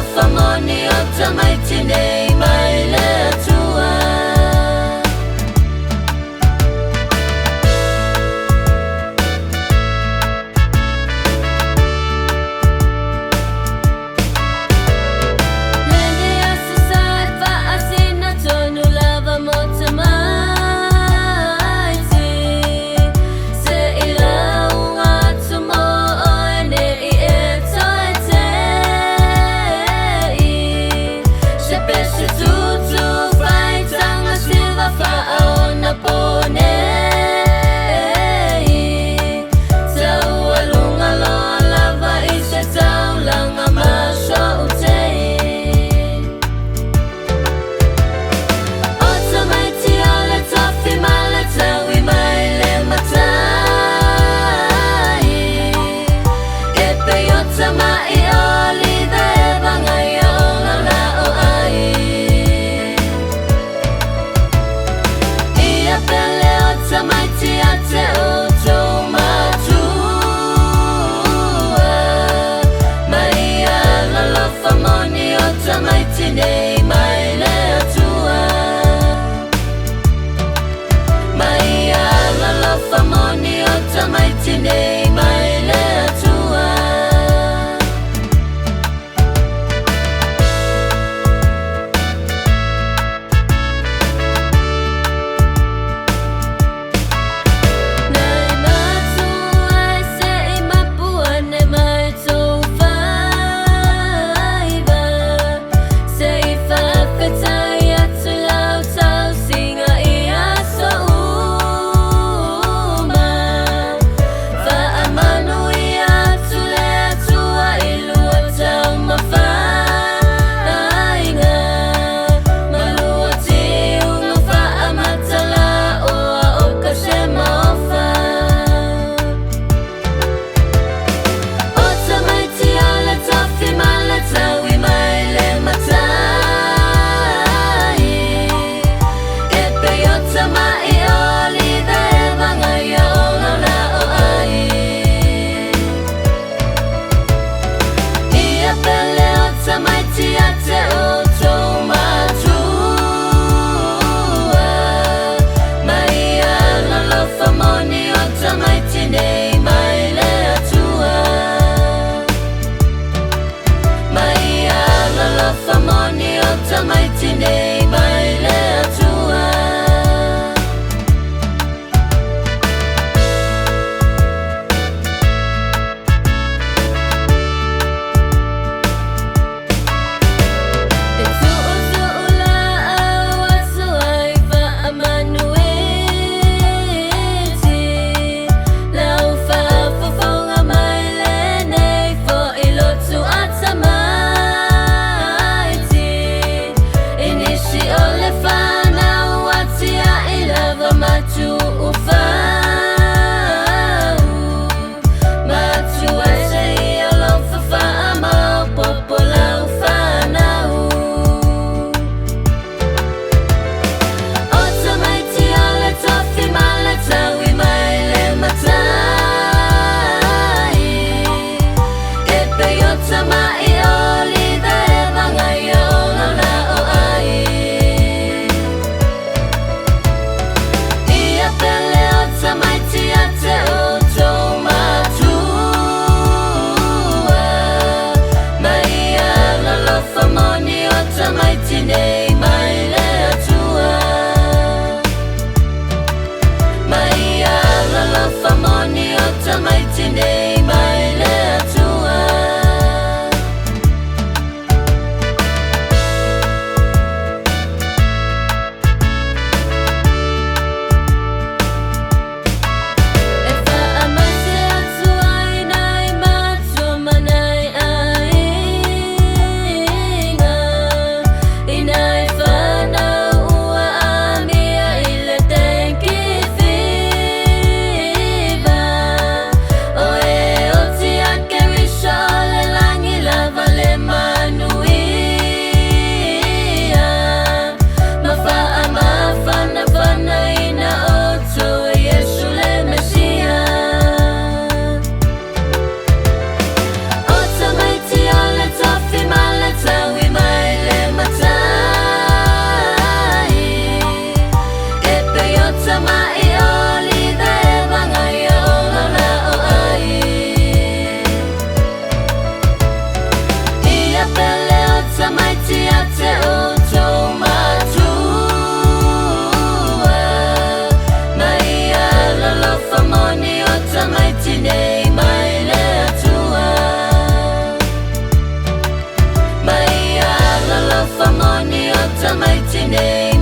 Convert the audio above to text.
Alofaina o Tamaiti nei mai le Atua. Tamaiti nei mai le Atua. Mai Alofaina o Tamaiti nei mai le Atua. Nei matua se I mapua ne mai Tofi. Tamaiti nei mai le Atua. E tu'ula awasuai fa'amanueti lau fa'afafonga mai le nei fo ilotu a Tamaiti. Alofaina watia ilava matu ufau matu asei alofafa ama popola ufanau. O Tamaiti ole Tofi male tawi mai le matai. Epe o tamai oli da evangaya ona na o ai. Tamaiti ate o tomatua. Mai Alofaina o Tamaiti nei mai le Atua. Mai Alofaina o Tamaiti nei mai le Atua. Tamaiti